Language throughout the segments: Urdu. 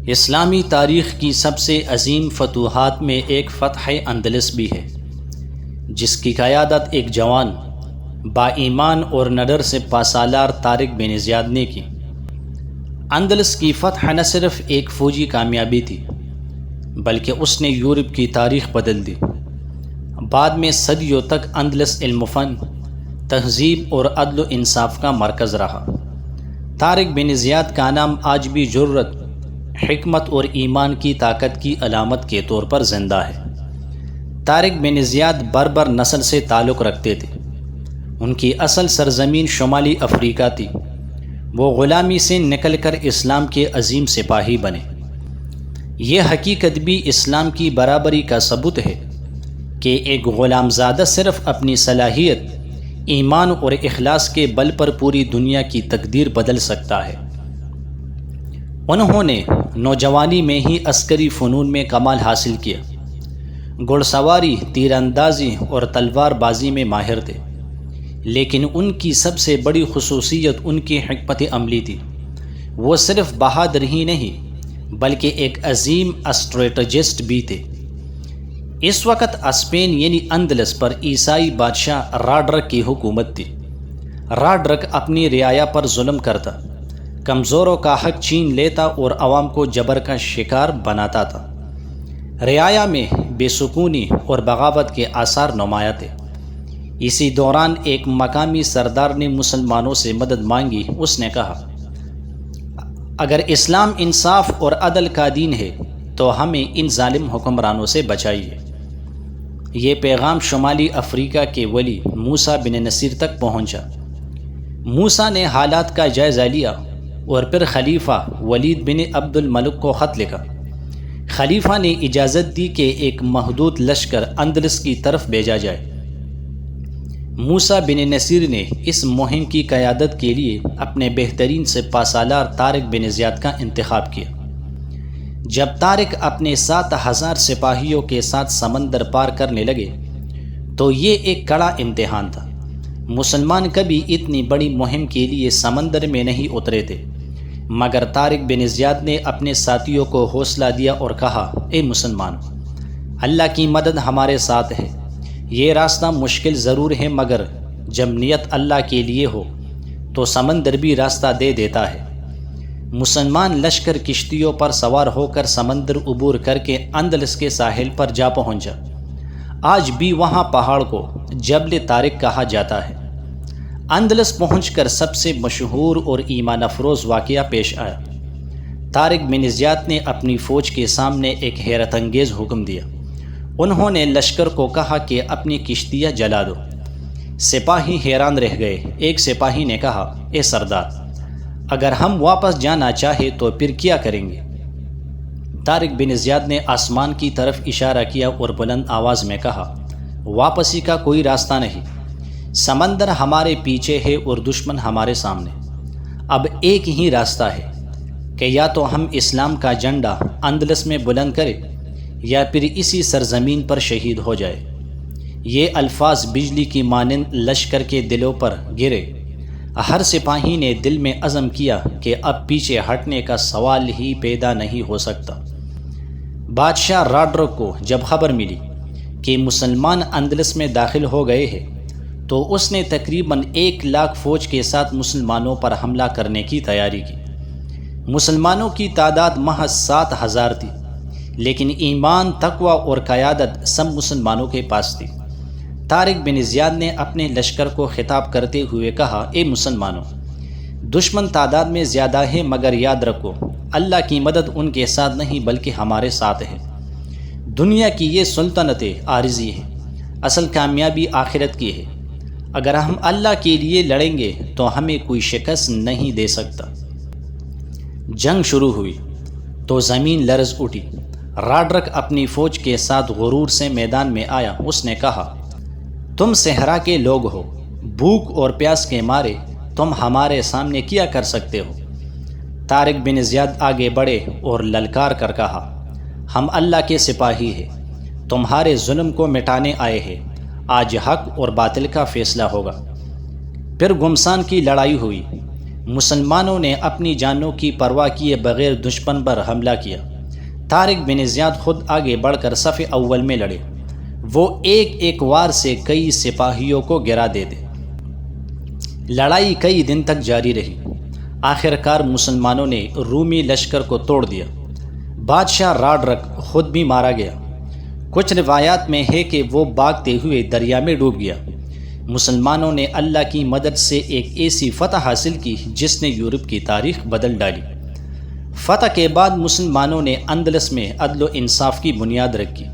اسلامی تاریخ کی سب سے عظیم فتوحات میں ایک فتح اندلس بھی ہے، جس کی قیادت ایک جوان با ایمان اور نڈر سے پاسالار طارق بن زیاد نے کی۔ اندلس کی فتح نہ صرف ایک فوجی کامیابی تھی، بلکہ اس نے یورپ کی تاریخ بدل دی۔ بعد میں صدیوں تک اندلس علم و فن، تہذیب اور عدل و انصاف کا مرکز رہا۔ طارق بن زیاد کا نام آج بھی جرأت، حکمت اور ایمان کی طاقت کی علامت کے طور پر زندہ ہے۔ طارق بن زیاد بربر نسل سے تعلق رکھتے تھے۔ ان کی اصل سرزمین شمالی افریقہ تھی۔ وہ غلامی سے نکل کر اسلام کے عظیم سپاہی بنے۔ یہ حقیقت بھی اسلام کی برابری کا ثبوت ہے کہ ایک غلام زادہ صرف اپنی صلاحیت، ایمان اور اخلاص کے بل پر پوری دنیا کی تقدیر بدل سکتا ہے۔ انہوں نے نوجوانی میں ہی عسکری فنون میں کمال حاصل کیا۔ گھڑ سواری، تیر اندازی اور تلوار بازی میں ماہر تھے، لیکن ان کی سب سے بڑی خصوصیت ان کی حکمت عملی تھی۔ وہ صرف بہادر ہی نہیں بلکہ ایک عظیم اسٹریٹجسٹ بھی تھے۔ اس وقت اسپین یعنی اندلس پر عیسائی بادشاہ راڈرک کی حکومت تھی۔ راڈرک اپنی رعایا پر ظلم کرتا، کمزوروں کا حق چھین لیتا اور عوام کو جبر کا شکار بناتا تھا۔ رعایا میں بے سکونی اور بغاوت کے آثار نمایاں تھے۔ اسی دوران ایک مقامی سردار نے مسلمانوں سے مدد مانگی۔ اس نے کہا، اگر اسلام انصاف اور عدل کا دین ہے تو ہمیں ان ظالم حکمرانوں سے بچائیے۔ یہ پیغام شمالی افریقہ کے ولی موسیٰ بن نصیر تک پہنچا۔ موسیٰ نے حالات کا جائزہ لیا اور پھر خلیفہ ولید بن عبد الملک کو خط لکھا۔ خلیفہ نے اجازت دی کہ ایک محدود لشکر اندلس کی طرف بھیجا جائے۔ موسیٰ بن نصیر نے اس مہم کی قیادت کے لیے اپنے بہترین سے پاسالار طارق بن زیاد کا انتخاب کیا۔ جب طارق اپنے 7,000 سپاہیوں کے ساتھ سمندر پار کرنے لگے تو یہ ایک کڑا امتحان تھا۔ مسلمان کبھی اتنی بڑی مہم کے لیے سمندر میں نہیں اترے تھے، مگر طارق بن زیاد نے اپنے ساتھیوں کو حوصلہ دیا اور کہا، اے مسلمان، اللہ کی مدد ہمارے ساتھ ہے۔ یہ راستہ مشکل ضرور ہے، مگر جب نیت اللہ کے لیے ہو تو سمندر بھی راستہ دے دیتا ہے۔ مسلمان لشکر کشتیوں پر سوار ہو کر سمندر عبور کر کے اندلس کے ساحل پر جا پہنچا۔ آج بھی وہاں پہاڑ کو جبل طارق کہا جاتا ہے۔ اندلس پہنچ کر سب سے مشہور اور ایمان افروز واقعہ پیش آیا۔ طارق بن زیاد نے اپنی فوج کے سامنے ایک حیرت انگیز حکم دیا۔ انہوں نے لشکر کو کہا کہ اپنی کشتیاں جلا دو۔ سپاہی حیران رہ گئے۔ ایک سپاہی نے کہا، اے سردار، اگر ہم واپس جانا چاہے تو پھر کیا کریں گے؟ طارق بن زیاد نے آسمان کی طرف اشارہ کیا اور بلند آواز میں کہا، واپسی کا کوئی راستہ نہیں۔ سمندر ہمارے پیچھے ہے اور دشمن ہمارے سامنے۔ اب ایک ہی راستہ ہے کہ یا تو ہم اسلام کا جھنڈا اندلس میں بلند کریں یا پھر اسی سرزمین پر شہید ہو جائے۔ یہ الفاظ بجلی کی مانند لشکر کے دلوں پر گرے۔ ہر سپاہی نے دل میں عزم کیا کہ اب پیچھے ہٹنے کا سوال ہی پیدا نہیں ہو سکتا۔ بادشاہ راڈرک کو جب خبر ملی کہ مسلمان اندلس میں داخل ہو گئے ہیں تو اس نے تقریباً 1,00,000 فوج کے ساتھ مسلمانوں پر حملہ کرنے کی تیاری کی۔ مسلمانوں کی تعداد محض 7,000 تھی، لیکن ایمان، تقوی اور قیادت سب مسلمانوں کے پاس تھی۔ طارق بن زیاد نے اپنے لشکر کو خطاب کرتے ہوئے کہا، اے مسلمانوں، دشمن تعداد میں زیادہ ہے، مگر یاد رکھو اللہ کی مدد ان کے ساتھ نہیں بلکہ ہمارے ساتھ ہے۔ دنیا کی یہ سلطنتیں عارضی ہے، اصل کامیابی آخرت کی ہے۔ اگر ہم اللہ کے لیے لڑیں گے تو ہمیں کوئی شکست نہیں دے سکتا۔ جنگ شروع ہوئی تو زمین لرز اٹھی۔ راڈرک اپنی فوج کے ساتھ غرور سے میدان میں آیا۔ اس نے کہا، تم صحرا کے لوگ ہو، بھوک اور پیاس کے مارے تم ہمارے سامنے کیا کر سکتے ہو؟ طارق بن زیاد آگے بڑھے اور للکار کر کہا، ہم اللہ کے سپاہی ہیں، تمہارے ظلم کو مٹانے آئے ہیں۔ آج حق اور باطل کا فیصلہ ہوگا۔ پھر گمسان کی لڑائی ہوئی۔ مسلمانوں نے اپنی جانوں کی پرواہ کیے بغیر دشمن پر حملہ کیا۔ طارق بن زیاد خود آگے بڑھ کر صف اول میں لڑے۔ وہ ایک وار سے کئی سپاہیوں کو گرا دیتے۔ لڑائی کئی دن تک جاری رہی۔ آخرکار مسلمانوں نے رومی لشکر کو توڑ دیا۔ بادشاہ راڈرک خود بھی مارا گیا۔ کچھ روایات میں ہے کہ وہ بھاگتے ہوئے دریا میں ڈوب گیا۔ مسلمانوں نے اللہ کی مدد سے ایک ایسی فتح حاصل کی جس نے یورپ کی تاریخ بدل ڈالی۔ فتح کے بعد مسلمانوں نے اندلس میں عدل و انصاف کی بنیاد رکھی۔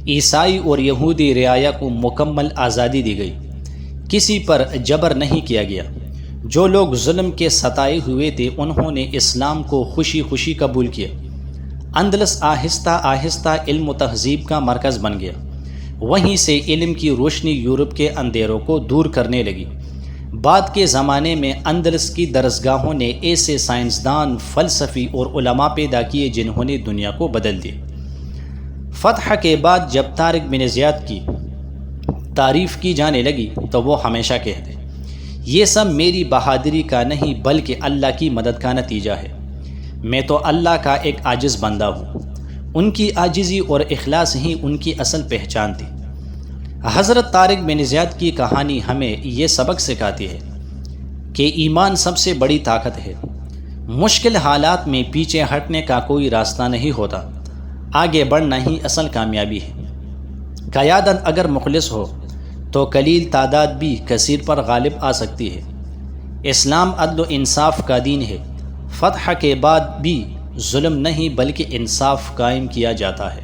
عیسائی اور یہودی رعایا کو مکمل آزادی دی گئی۔ کسی پر جبر نہیں کیا گیا۔ جو لوگ ظلم کے ستائے ہوئے تھے انہوں نے اسلام کو خوشی خوشی قبول کیا۔ اندلس آہستہ آہستہ علم و تہذیب کا مرکز بن گیا۔ وہیں سے علم کی روشنی یورپ کے اندھیروں کو دور کرنے لگی۔ بعد کے زمانے میں اندلس کی درسگاہوں نے ایسے سائنسدان، فلسفی اور علماء پیدا کیے جنہوں نے دنیا کو بدل دیا۔ فتح کے بعد جب طارق بن زیاد کی تعریف کی جانے لگی تو وہ ہمیشہ کہتے، یہ سب میری بہادری کا نہیں بلکہ اللہ کی مدد کا نتیجہ ہے۔ میں تو اللہ کا ایک عاجز بندہ ہوں۔ ان کی عاجزی اور اخلاص ہی ان کی اصل پہچان تھی۔ حضرت طارق بن زیاد کی کہانی ہمیں یہ سبق سکھاتی ہے کہ ایمان سب سے بڑی طاقت ہے۔ مشکل حالات میں پیچھے ہٹنے کا کوئی راستہ نہیں ہوتا، آگے بڑھنا ہی اصل کامیابی ہے۔ قیادت اگر مخلص ہو تو قلیل تعداد بھی کثیر پر غالب آ سکتی ہے۔ اسلام عدل و انصاف کا دین ہے۔ فتح کے بعد بھی ظلم نہیں بلکہ انصاف قائم کیا جاتا ہے۔